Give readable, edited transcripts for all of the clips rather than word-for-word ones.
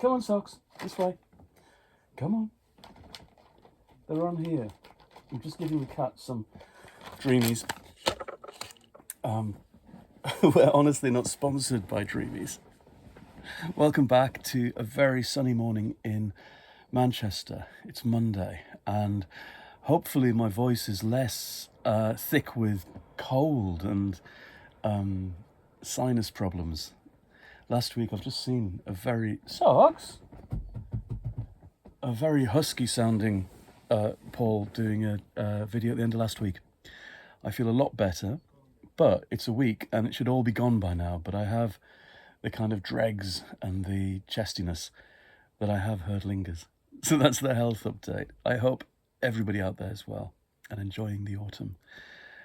Come on, Socks. This way. Come on. They're on here. I'm just giving the cat some Dreamies. We're honestly not sponsored by Dreamies. Welcome back to a very sunny morning in Manchester. It's Monday, and hopefully my voice is less thick with cold and sinus problems. Last week I've just seen a very husky sounding Paul doing a video at the end of last week. I feel a lot better, but it's a week and it should all be gone by now, but I have the kind of dregs and the chestiness that I have heard lingers. So that's the health update. I hope everybody out there is well and enjoying the autumn.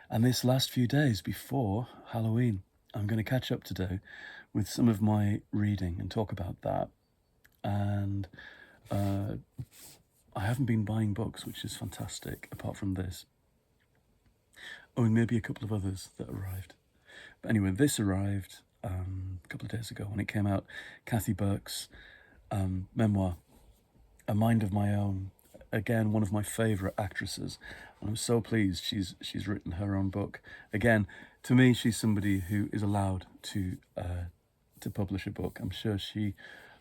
And this last few days before Halloween, I'm going to catch up today with some of my reading and talk about that. And I haven't been buying books, which is fantastic, apart from this. Oh, and maybe a couple of others that arrived. But anyway, this arrived a couple of days ago when it came out. Kathy Burke's memoir, A Mind of My Own. Again, one of my favourite actresses. And I'm so pleased she's written her own book. Again, to me, she's somebody who is allowed to publish a book. I'm sure she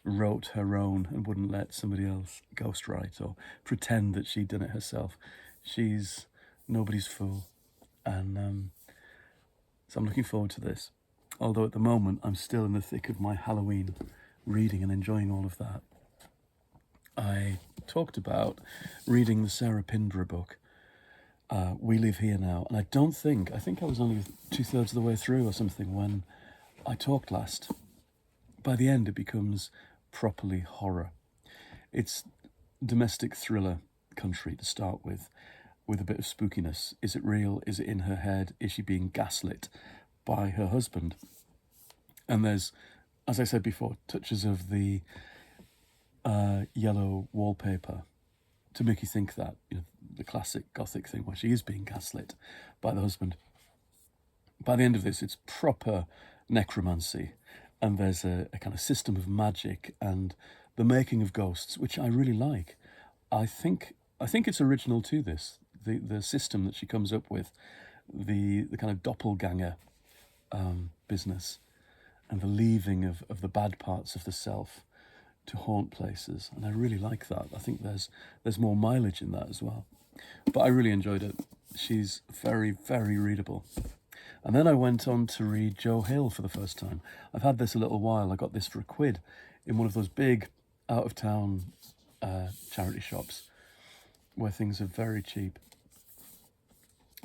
wrote her own and wouldn't let somebody else ghostwrite or pretend that she'd done it herself. She's nobody's fool. And so I'm looking forward to this. Although at the moment, I'm still in the thick of my Halloween reading and enjoying all of that. I talked about reading the Sarah Pindra book, We Live Here Now. And I think I was only 2/3 of the way through or something when I talked last. By the end, it becomes properly horror. It's domestic thriller country to start with a bit of spookiness. Is it real? Is it in her head? Is she being gaslit by her husband? And there's, as I said before, touches of the yellow wallpaper to make you think that, the classic gothic thing where she is being gaslit by the husband. By the end of this, it's proper necromancy, and there's a kind of system of magic and the making of ghosts, which I really like. I think it's original to this, the system that she comes up with, the kind of doppelganger business, and the leaving of the bad parts of the self to haunt places, and I really like that. I think there's more mileage in that as well. But I really enjoyed it. She's very, very readable. And then I went on to read Joe Hill for the first time. I've had this a little while. I got this for £1 in one of those big out-of-town charity shops where things are very cheap.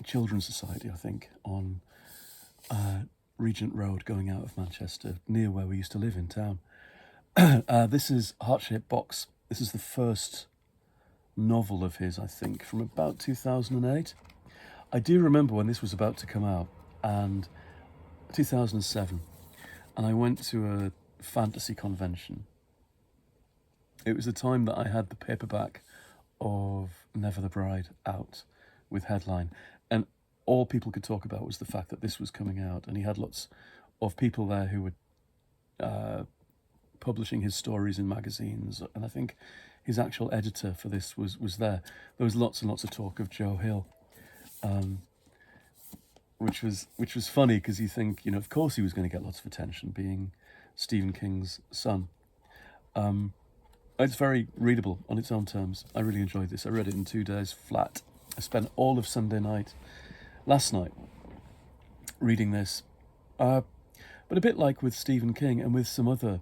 Children's Society, I think, on Regent Road going out of Manchester, near where we used to live in town. This is Heart-Shaped Box. This is the first novel of his, I think, from about 2008. I do remember when this was about to come out, and 2007, and I went to a fantasy convention. It was the time that I had the paperback of Never the Bride out with headline, and all people could talk about was the fact that this was coming out, and he had lots of people there who were publishing his stories in magazines, and I think his actual editor for this was there. There was lots and lots of talk of Joe Hill, which was funny because you think, of course he was going to get lots of attention, being Stephen King's son. It's very readable on its own terms. I really enjoyed this. I read it in 2 days flat. I spent all of Sunday night, last night, reading this. But a bit like with Stephen King and with some other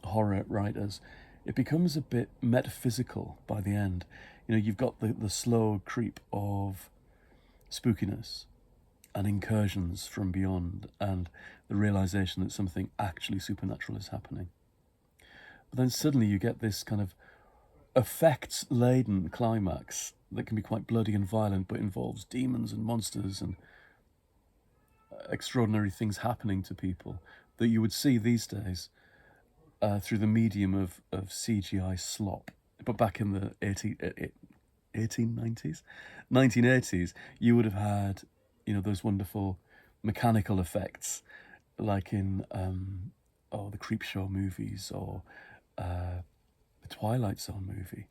horror writers, it becomes a bit metaphysical by the end. You've got the slow creep of spookiness and incursions from beyond, and the realization that something actually supernatural is happening. But then suddenly you get this kind of effects-laden climax that can be quite bloody and violent, but involves demons and monsters and extraordinary things happening to people that you would see these days through the medium of CGI slop. But back in the 1980s, you would have had, those wonderful mechanical effects, like in the Creepshow movies, or the Twilight Zone movie,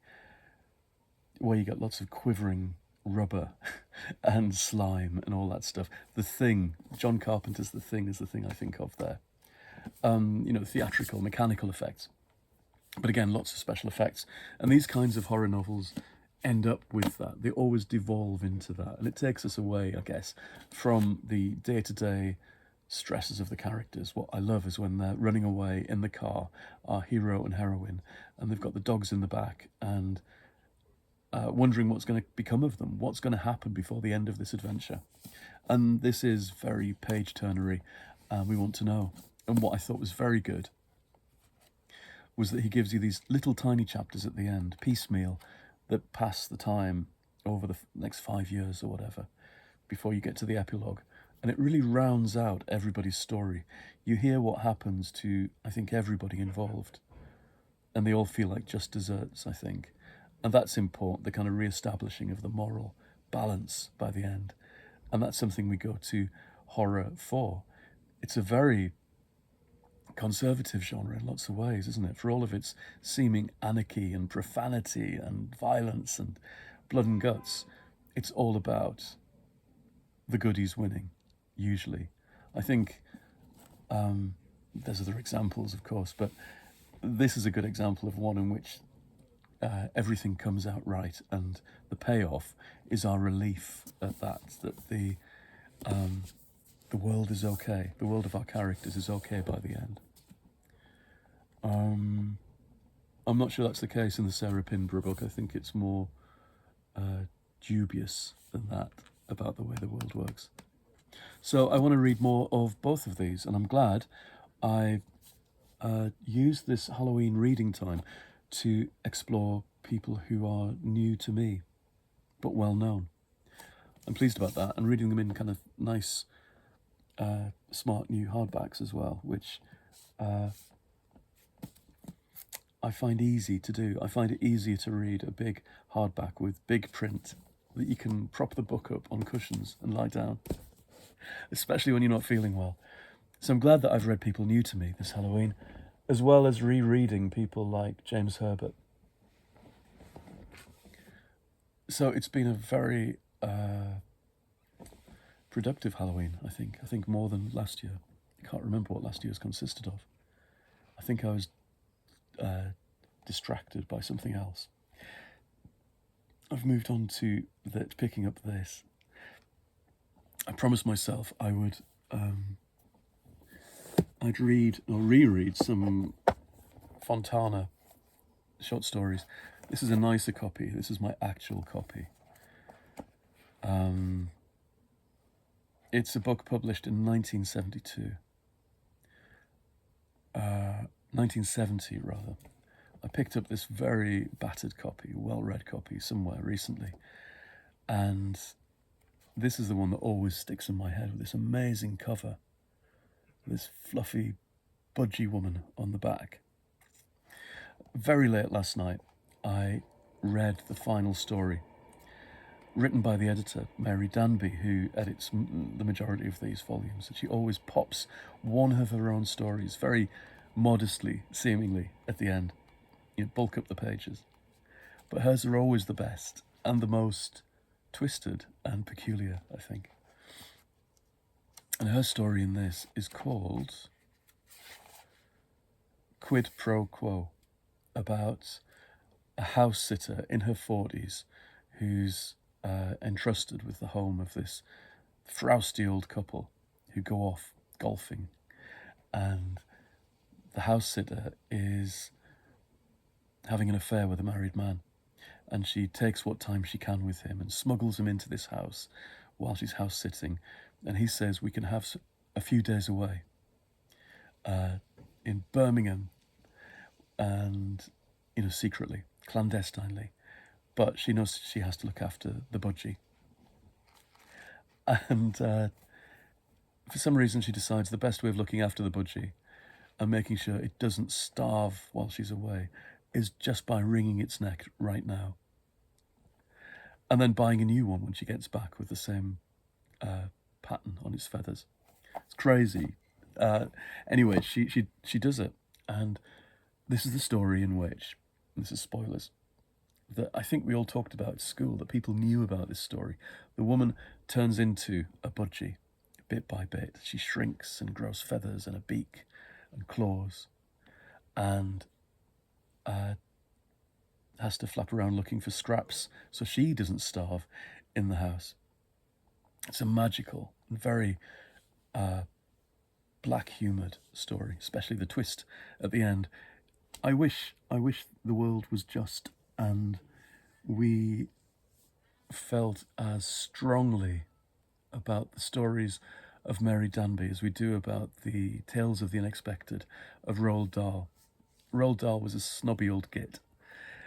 where you get lots of quivering rubber and slime and all that stuff. The Thing, John Carpenter's The Thing is the thing I think of there. Theatrical, mechanical effects. But again, lots of special effects. And these kinds of horror novels end up with that. They always devolve into that. And it takes us away, I guess, from the day-to-day stresses of the characters. What I love is when they're running away in the car, our hero and heroine, and they've got the dogs in the back, and wondering what's going to become of them, what's going to happen before the end of this adventure. And this is very page-turnery, and we want to know. And what I thought was very good was that he gives you these little tiny chapters at the end, piecemeal, that pass the time over the next 5 years or whatever, before you get to the epilogue. And it really rounds out everybody's story. You hear what happens to, I think, everybody involved. And they all feel like just desserts, I think. And that's important, the kind of re-establishing of the moral balance by the end. And that's something we go to horror for. It's a very conservative genre in lots of ways, isn't it? For all of its seeming anarchy and profanity and violence and blood and guts, it's all about the goodies winning, usually. I think there's other examples, of course, but this is a good example of one in which everything comes out right, and the payoff is our relief at that the world is okay. The world of our characters is okay by the end. I'm not sure that's the case in the Sarah Pinborough book. I think it's more dubious than that about the way the world works. So I want to read more of both of these, and I'm glad I used this Halloween reading time to explore people who are new to me, but well known. I'm pleased about that, and reading them in kind of nice, smart new hardbacks as well, which I find easy to do. I find it easier to read a big hardback with big print that you can prop the book up on cushions and lie down, especially when you're not feeling well. So I'm glad that I've read people new to me this Halloween, as well as rereading people like James Herbert. So it's been a very productive Halloween, I think. I think more than last year. I can't remember what last year's consisted of. I think I was distracted by something else. I've moved on to picking up this. I promised myself I would I'd read or reread some Fontana short stories. This is a nicer copy. This is my actual copy. It's a book published in 1972. 1970 rather. I picked up this very battered copy, well-read copy somewhere recently, and this is the one that always sticks in my head, with this amazing cover, this fluffy, budgie woman on the back. Very late last night, I read the final story, written by the editor, Mary Danby, who edits the majority of these volumes. And she always pops one of her own stories, very modestly, seemingly, at the end. You bulk up the pages. But hers are always the best, and the most twisted and peculiar, I think. And her story in this is called Quid Pro Quo, about a house sitter in her 40s who's entrusted with the home of this frowsty old couple who go off golfing, and the house sitter is having an affair with a married man, and she takes what time she can with him and smuggles him into this house while she's house sitting, and he says we can have a few days away in Birmingham, and secretly, clandestinely, but she knows she has to look after the budgie. And for some reason she decides the best way of looking after the budgie and making sure it doesn't starve while she's away is just by wringing its neck right now. And then buying a new one when she gets back with the same pattern on its feathers. It's crazy. Anyway, she does it. And This is the story in which, this is spoilers, that I think we all talked about at school, that people knew about this story. The woman turns into a budgie, bit by bit. She shrinks and grows feathers and a beak and claws, and has to flap around looking for scraps so she doesn't starve in the house. It's a magical and very black-humoured story, especially the twist at the end. I wish the world was just and we felt as strongly about the stories of Mary Danby as we do about the tales of the unexpected of Roald Dahl. Roald Dahl was a snobby old git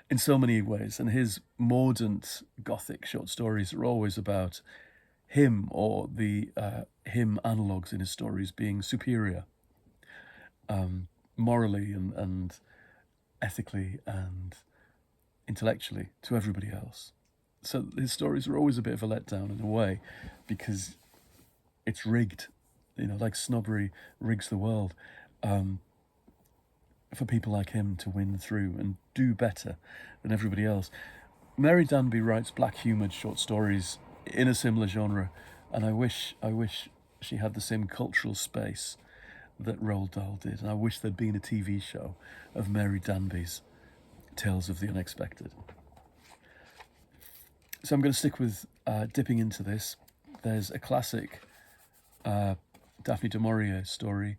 in so many ways, and his mordant gothic short stories are always about him or the him analogues in his stories being superior morally and ethically and intellectually to everybody else. So his stories are always a bit of a letdown in a way, because it's rigged, like snobbery rigs the world, for people like him to win through and do better than everybody else. Mary Danby writes black-humoured short stories in a similar genre, and I wish she had the same cultural space that Roald Dahl did, and I wish there'd been a TV show of Mary Danby's Tales of the Unexpected. So I'm going to stick with dipping into this. There's a classic Daphne du Maurier story.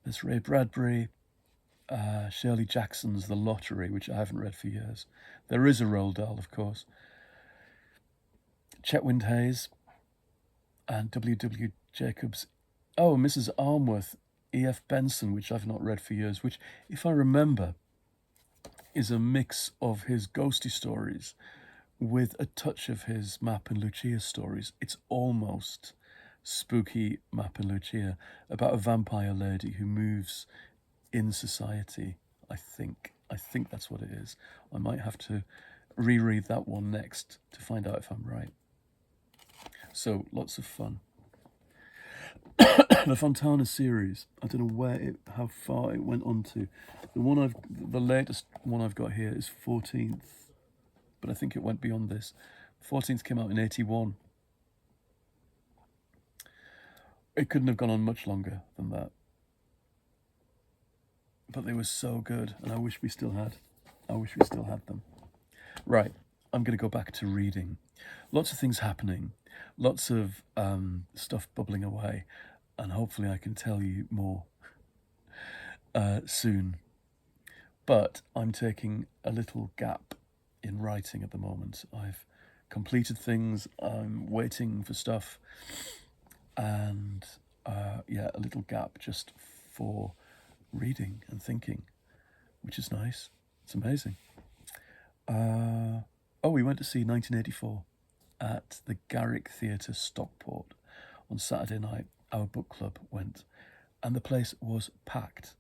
There's Ray Bradbury, Shirley Jackson's The Lottery, which I haven't read for years. There is a Roald Dahl, of course. Chetwynd Hayes and W.W. Jacobs. Oh, Mrs. Armworth, E.F. Benson, which I've not read for years, which, if I remember, is a mix of his ghosty stories with a touch of his Map and Lucia stories. It's almost spooky Map and Lucia, about a vampire lady who moves in society, I think. I think that's what it is. I might have to reread that one next to find out if I'm right. So, lots of fun. The Fontana series, I don't know how far it went on to. The latest one I've got here is 14th, but I think it went beyond this. 14th came out in 81. It couldn't have gone on much longer than that. But they were so good, and I wish we still had them. Right, I'm going to go back to reading. Lots of things happening, lots of stuff bubbling away, and hopefully I can tell you more soon. But I'm taking a little gap in writing at the moment. I've completed things, I'm waiting for stuff, and a little gap just for reading and thinking, which is nice. It's amazing. We went to see 1984 at the Garrick Theatre, Stockport on Saturday night. Our book club went, and the place was packed.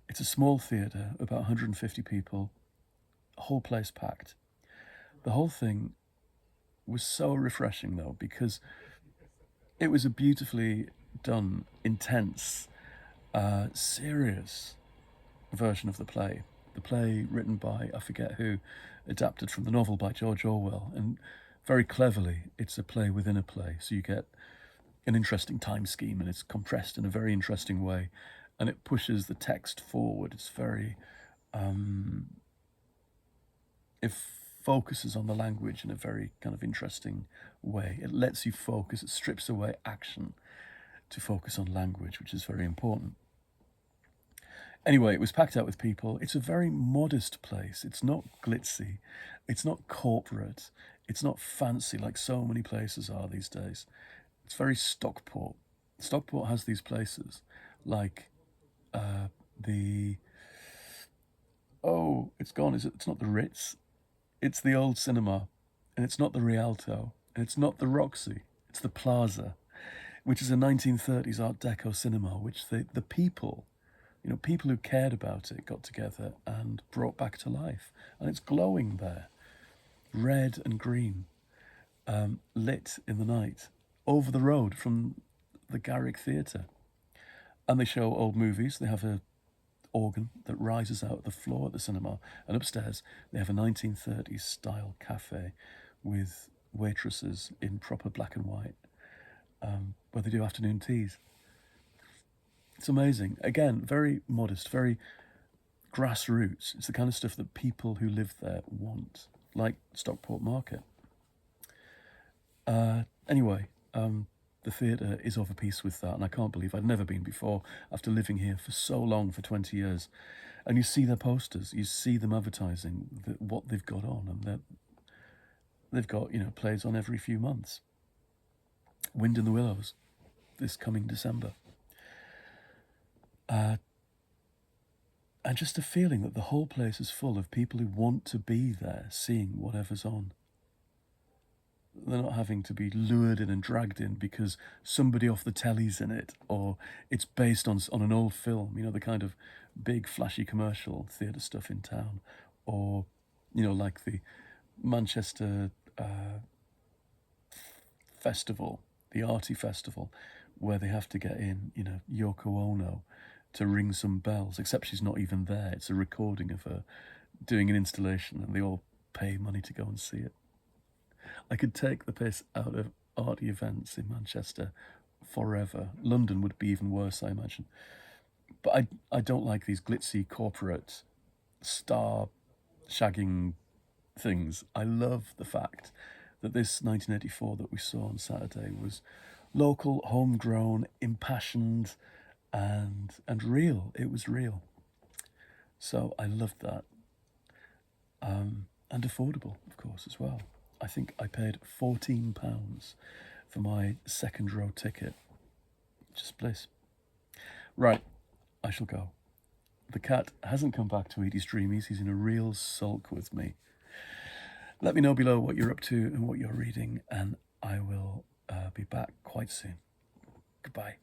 It's a small theatre, about 150 people, whole place packed. The whole thing was so refreshing, though, because it was a beautifully done, intense, serious version of the play. The play written by, I forget who, adapted from the novel by George Orwell, and very cleverly, it's a play within a play, so you get an interesting time scheme, and it's compressed in a very interesting way, and it pushes the text forward. It's very, it focuses on the language in a very kind of interesting way. It lets you focus, it strips away action to focus on language, which is very important. Anyway, it was packed out with people. It's a very modest place. It's not glitzy. It's not corporate. It's not fancy like so many places are these days. It's very Stockport. Stockport has these places like it's gone. It's not the Ritz. It's the old cinema. And it's not the Rialto. And it's not the Roxy. It's the Plaza, which is a 1930s Art Deco cinema, which the people who cared about it got together and brought back to life. And it's glowing there, red and green, lit in the night, over the road from the Garrick Theatre. And they show old movies. They have a organ that rises out of the floor at the cinema, and upstairs they have a 1930s style cafe with waitresses in proper black and white, where they do afternoon teas. It's amazing. Again, very modest, very grassroots. It's the kind of stuff that people who live there want, like Stockport Market. Anyway, the theatre is of a piece with that, and I can't believe I'd never been before after living here for so long, for 20 years. And you see their posters, you see them advertising what they've got on, and they've got, plays on every few months. Wind in the Willows, this coming December. And just a feeling that the whole place is full of people who want to be there, seeing whatever's on. They're not having to be lured in and dragged in because somebody off the telly's in it, or it's based on an old film, the kind of big flashy commercial theatre stuff in town, or, like the Manchester festival, the Arty Festival, where they have to get in, Yoko Ono to ring some bells, except she's not even there. It's a recording of her doing an installation, and they all pay money to go and see it. I could take the piss out of arty events in Manchester forever. London would be even worse, I imagine. But I don't like these glitzy corporate star shagging things. I love the fact that this 1984 that we saw on Saturday was local, homegrown, impassioned, and real. It was real. So I loved that. And affordable, of course, as well. I think I paid £14 for my second row ticket. Just bliss. Right, I shall go. The cat hasn't come back to eat his dreamies. He's in a real sulk with me. Let me know below what you're up to and what you're reading, and I will be back quite soon. Goodbye.